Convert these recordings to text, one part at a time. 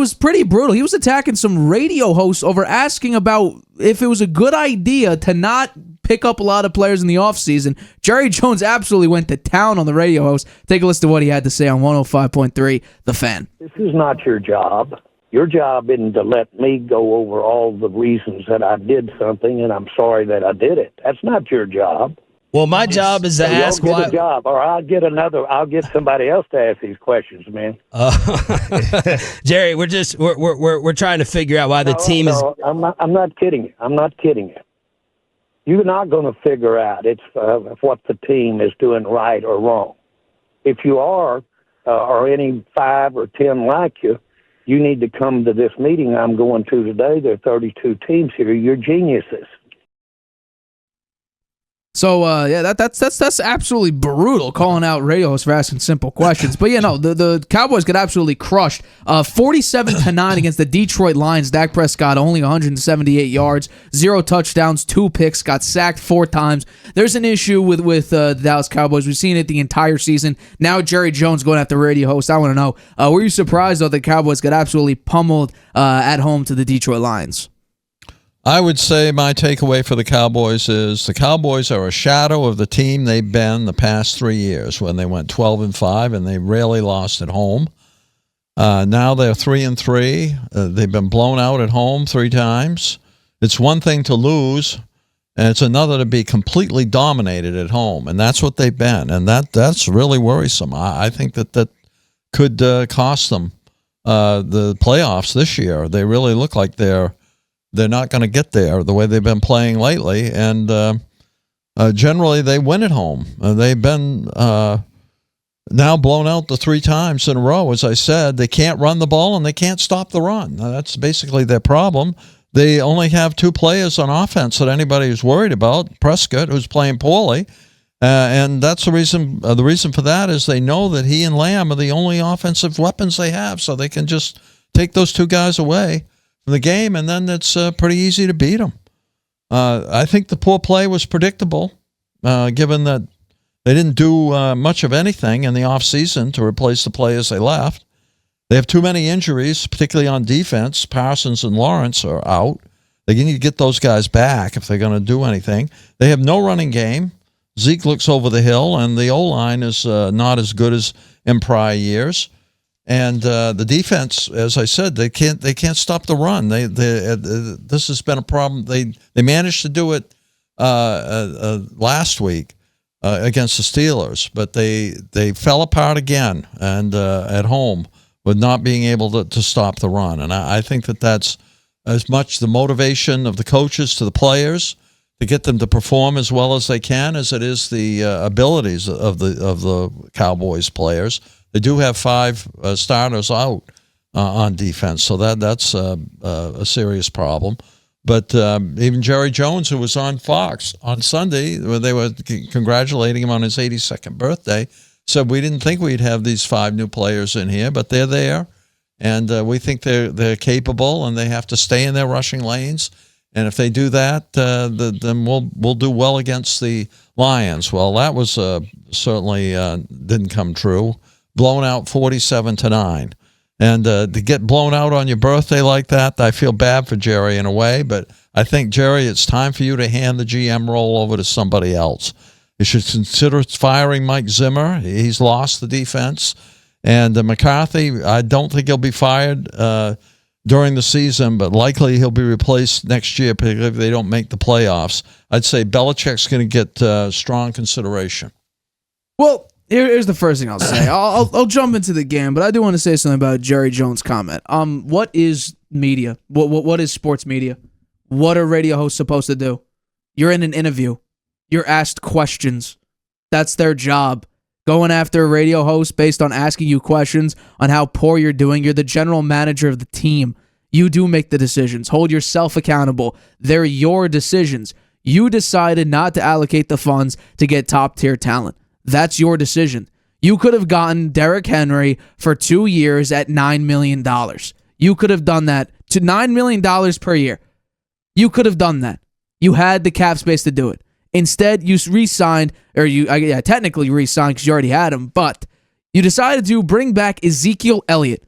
was pretty brutal. He was attacking some radio hosts over asking about if it was a good idea to not pick up a lot of players in the offseason. Jerry Jones absolutely went to town on the radio host. Take a listen to what he had to say on 105.3 The Fan. This is not your job. Your job isn't to let me go over all the reasons that I did something and I'm sorry that I did it. That's not your job. Well, my job is to ask why. A job, or I'll get somebody else to ask these questions, man. Jerry, we're trying to figure out why the team is. I'm not kidding you. I'm not kidding you. You're not going to figure out what the team is doing right or wrong. If you are, or any 5 or 10 like you, you need to come to this meeting I'm going to today. There are 32 teams here. You're geniuses. So, that's absolutely brutal, calling out radio hosts for asking simple questions. But, the Cowboys got absolutely crushed. 47-9 against the Detroit Lions. Dak Prescott only 178 yards, 0 touchdowns, 2 picks, got sacked 4 times. There's an issue with the Dallas Cowboys. We've seen it the entire season. Now Jerry Jones going after radio hosts. I want to know, were you surprised, though, the Cowboys got absolutely pummeled at home to the Detroit Lions? I would say my takeaway for the Cowboys is the Cowboys are a shadow of the team they've been the past 3 years when they went 12-5 and they rarely lost at home. Now they're 3-3. They've been blown out at home 3 times. It's one thing to lose, and it's another to be completely dominated at home, and that's what they've been, and that's really worrisome. I think that could cost them the playoffs this year. They really look like they're not going to get there the way they've been playing lately. And generally they win at home. They've been now blown out the 3 times in a row. As I said, they can't run the ball and they can't stop the run. That's basically their problem. They only have 2 players on offense that anybody is worried about. Prescott, who's playing poorly. And that's the reason. The reason for that is they know that he and Lamb are the only offensive weapons they have. So they can just take those 2 guys away from the game, and then it's pretty easy to beat them. I think the poor play was predictable, given that they didn't do much of anything in the offseason to replace the players they left. They have too many injuries, particularly on defense. Parsons and Lawrence are out. They need to get those guys back if they're going to do anything. They have no running game. Zeke looks over the hill, and the O-line is not as good as in prior years. And the defense, as I said, they can't stop the run. This has been a problem. They managed to do it last week against the Steelers, but they fell apart again and at home with not being able to stop the run. And I think that's as much the motivation of the coaches to the players to get them to perform as well as they can as it is the abilities of the Cowboys players. They do have 5 starters out on defense, so that's a serious problem. But even Jerry Jones, who was on Fox on Sunday, where they were congratulating him on his 82nd birthday, said, we didn't think we'd have these 5 new players in here, but they're there, and we think they're capable, and they have to stay in their rushing lanes. And if they do that, then we'll do well against the Lions. Well, that was certainly didn't come true. Blown out 47-9. And to get blown out on your birthday like that, I feel bad for Jerry in a way, but I think, Jerry, it's time for you to hand the GM role over to somebody else. You should consider firing Mike Zimmer. He's lost the defense. And McCarthy, I don't think he'll be fired during the season, but likely he'll be replaced next year, particularly if they don't make the playoffs. I'd say Belichick's going to get strong consideration. Well, here's the first thing I'll say. I'll jump into the game, but I do want to say something about Jerry Jones' comment. What is media? What is sports media? What are radio hosts supposed to do? You're in an interview. You're asked questions. That's their job. Going after a radio host based on asking you questions on how poor you're doing. You're the general manager of the team. You do make the decisions. Hold yourself accountable. They're your decisions. You decided not to allocate the funds to get top-tier talent. That's your decision. You could have gotten Derrick Henry for 2 years at $9 million. You could have done that to $9 million per year. You could have done that. You had the cap space to do it. Instead, you re-signed, or technically re-signed because you already had him, but you decided to bring back Ezekiel Elliott.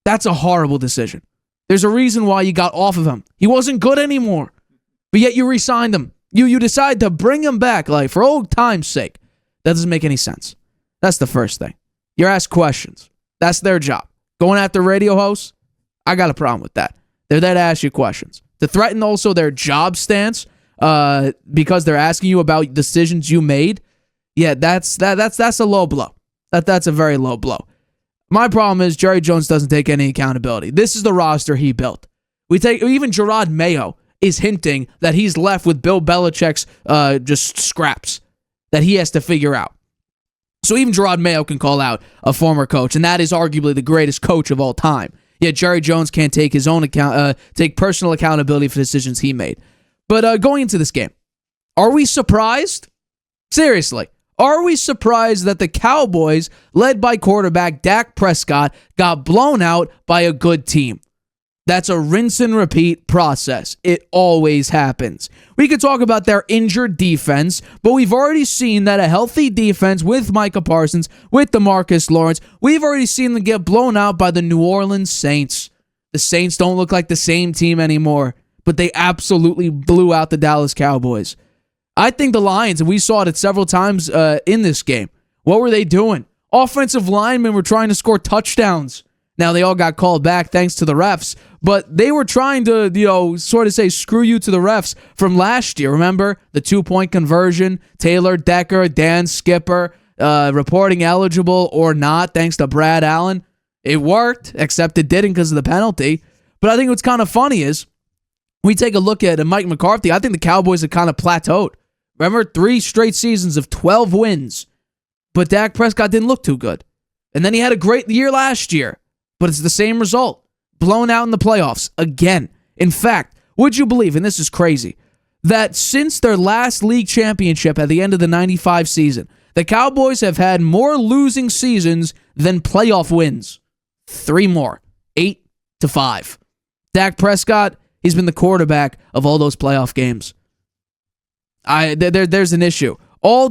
That's a horrible decision. There's a reason why you got off of him. He wasn't good anymore. But yet you re-signed him. You decide to bring him back, like, for old time's sake. That doesn't make any sense. That's the first thing. You're asked questions. That's their job. Going after radio hosts, I got a problem with that. They're there to ask you questions. To threaten also their job stance because they're asking you about decisions you made, yeah, that's a low blow. That's a very low blow. My problem is Jerry Jones doesn't take any accountability. This is the roster he built. Even Gerard Mayo is hinting that he's left with Bill Belichick's just scraps that he has to figure out. So even Gerard Mayo can call out a former coach, and that is arguably the greatest coach of all time. Yet Jerry Jones can't take his own take personal accountability for decisions he made. But going into this game, are we surprised? Seriously, are we surprised that the Cowboys, led by quarterback Dak Prescott, got blown out by a good team? That's a rinse and repeat process. It always happens. We could talk about their injured defense, but we've already seen that a healthy defense with Micah Parsons, with DeMarcus Lawrence, we've already seen them get blown out by the New Orleans Saints. The Saints don't look like the same team anymore, but they absolutely blew out the Dallas Cowboys. I think the Lions, and we saw it several times in this game, what were they doing? Offensive linemen were trying to score touchdowns. Now, they all got called back thanks to the refs, but they were trying to, sort of say screw you to the refs from last year. Remember the 2-point conversion, Taylor Decker, Dan Skipper, reporting eligible or not thanks to Brad Allen? It worked, except it didn't because of the penalty. But I think what's kind of funny is we take a look at Mike McCarthy. I think the Cowboys have kind of plateaued. Remember, 3 straight seasons of 12 wins, but Dak Prescott didn't look too good. And then he had a great year last year. But it's the same result. Blown out in the playoffs again. In fact, would you believe, and this is crazy, that since their last league championship at the end of the 95 season, the Cowboys have had more losing seasons than playoff wins. 3 more. 8-5. Dak Prescott, he's been the quarterback of all those playoff games. There's an issue. He's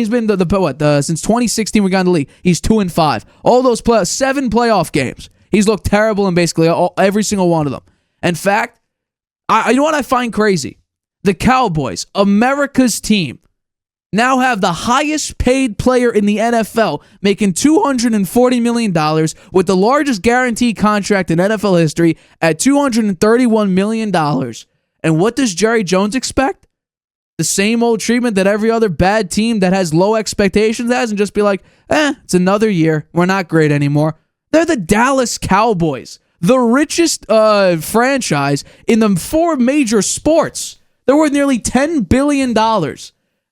been since 2016 we got in the league. He's 2-5. All those 7 playoff games, he's looked terrible in basically every single one of them. In fact, you know what I find crazy? The Cowboys, America's team, now have the highest paid player in the NFL, making $240 million with the largest guaranteed contract in NFL history at $231 million. And what does Jerry Jones expect? The same old treatment that every other bad team that has low expectations has, and just be like, it's another year. We're not great anymore. They're the Dallas Cowboys, the richest franchise in the 4 major sports. They're worth nearly $10 billion.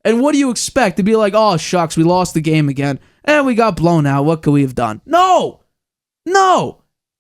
And what do you expect? To be like, oh, shucks, we lost the game again, and we got blown out. What could we have done? No.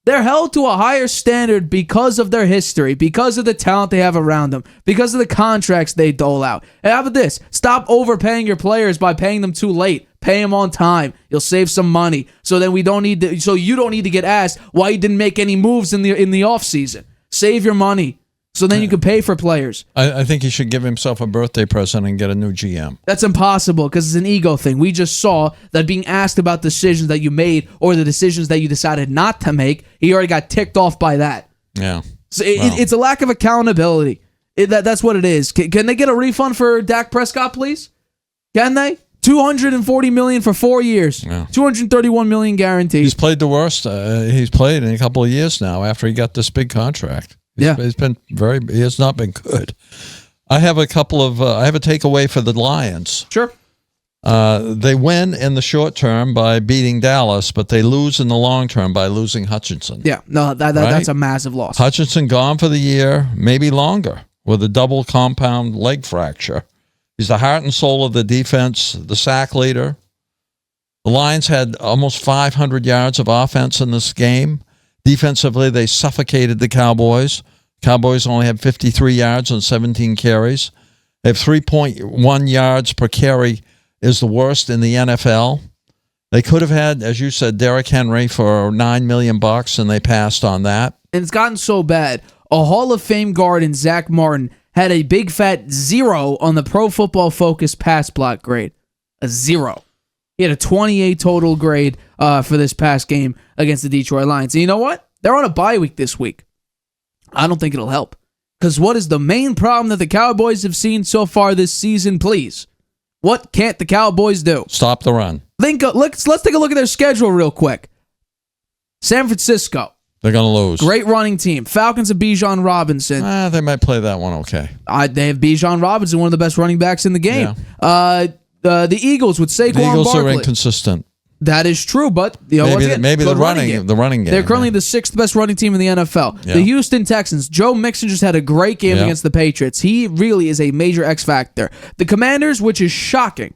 They're held to a higher standard because of their history, because of the talent they have around them, because of the contracts they dole out. And how about this? Stop overpaying your players by paying them too late. Pay them on time. You'll save some money. So then you don't need to get asked why you didn't make any moves in the offseason. Save your money. So then you can pay for players. I think he should give himself a birthday present and get a new GM. That's impossible because it's an ego thing. We just saw that being asked about decisions that you made or the decisions that you decided not to make, he already got ticked off by that. Yeah. So it's a lack of accountability. That's what it is. Can they get a refund for Dak Prescott, please? Can they? $240 million for 4 years. Yeah. $231 million guaranteed. He's played the worst he's played in a couple of years now after he got this big contract. He has not been good. I have a takeaway for the Lions. Sure. They win in the short term by beating Dallas, but they lose in the long term by losing Hutchinson. Yeah, no, that's a massive loss. Hutchinson gone for the year, maybe longer, with a double compound leg fracture. He's the heart and soul of the defense, the sack leader. The Lions had almost 500 yards of offense in this game. Defensively, they suffocated the Cowboys. Cowboys only had 53 yards on 17 carries. They have 3.1 yards per carry, is the worst in the NFL. They could have had, as you said, Derrick Henry for $9 million, and they passed on that. And it's gotten so bad. A Hall of Fame guard in Zach Martin had a big fat 0 on the Pro Football Focus pass block grade. A 0. He had a 28 total grade for this past game against the Detroit Lions. And you know what? They're on a bye week this week. I don't think it'll help. Because what is the main problem that the Cowboys have seen so far this season, please? What can't the Cowboys do? Stop the run. Let's take a look at their schedule real quick. San Francisco. They're going to lose. Great running team. Falcons of Bijan Robinson. They might play that one okay. They have Bijan Robinson, one of the best running backs in the game. Yeah. The Eagles with Saquon The Eagles Barkley. are inconsistent. That is true, but maybe the running game. They're currently the 6th best running team in the NFL. Yeah. The Houston Texans. Joe Mixon just had a great game against the Patriots. He really is a major X factor. The Commanders, which is shocking,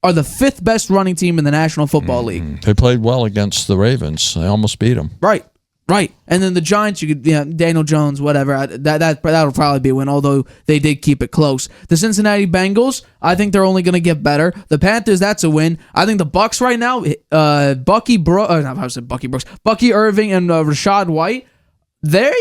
are the 5th best running team in the National Football League. They played well against the Ravens. They almost beat them. Right. And then the Giants, Daniel Jones, whatever. That'll probably be a win, although they did keep it close. The Cincinnati Bengals, I think they're only going to get better. The Panthers, that's a win. I think the Bucks right now, Bucky Irving and Rashad White, they're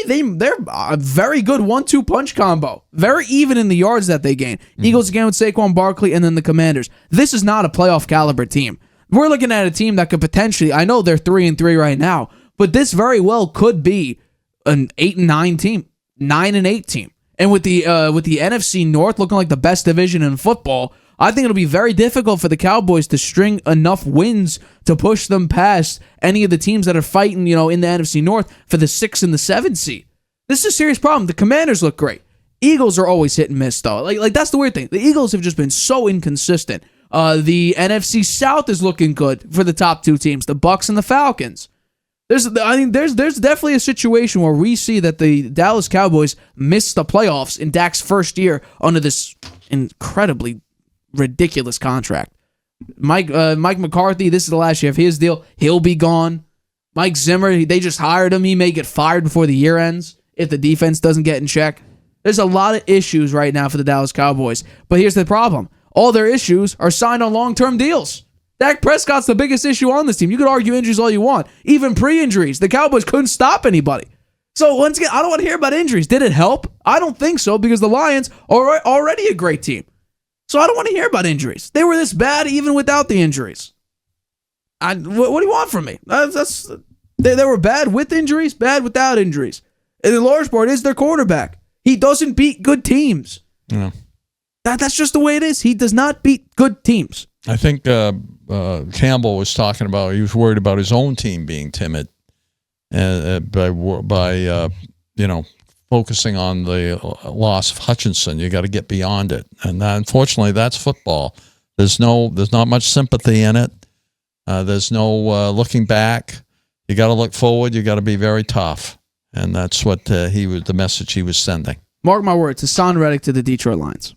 a very good 1-2 punch combo. Very even in the yards that they gain. Eagles again with Saquon Barkley, and then the Commanders. This is not a playoff caliber team. We're looking at a team that could potentially, I know they're 3-3 right now, but this very well could be an 8-9 team, 9-8 team. And with the NFC North looking like the best division in football, I think it'll be very difficult for the Cowboys to string enough wins to push them past any of the teams that are fighting, in the NFC North for the 6 and the 7 seed. This is a serious problem. The Commanders look great. Eagles are always hit and miss, though. Like that's the weird thing. The Eagles have just been so inconsistent. The NFC South is looking good for the top 2 teams, the Bucks and the Falcons. There's definitely a situation where we see that the Dallas Cowboys missed the playoffs in Dak's first year under this incredibly ridiculous contract. Mike McCarthy, this is the last year of his deal. He'll be gone. Mike Zimmer, they just hired him. He may get fired before the year ends if the defense doesn't get in check. There's a lot of issues right now for the Dallas Cowboys. But here's the problem. All their issues are signed on long-term deals. Dak Prescott's the biggest issue on this team. You could argue injuries all you want. Even pre-injuries, the Cowboys couldn't stop anybody. So once again, I don't want to hear about injuries. Did it help? I don't think so, because the Lions are already a great team. So I don't want to hear about injuries. They were this bad even without the injuries. What do you want from me? They were bad with injuries, bad without injuries. And in large part, is their quarterback. He doesn't beat good teams. Yeah. That's just the way it is. He does not beat good teams. I think Campbell was talking about, he was worried about his own team being timid by focusing on the loss of Hutchinson. You got to get beyond it, and unfortunately, that's football. There's not much sympathy in it. There's no looking back. You got to look forward. You got to be very tough, and that's what the message he was sending. Mark my words, Hassan Reddick to the Detroit Lions.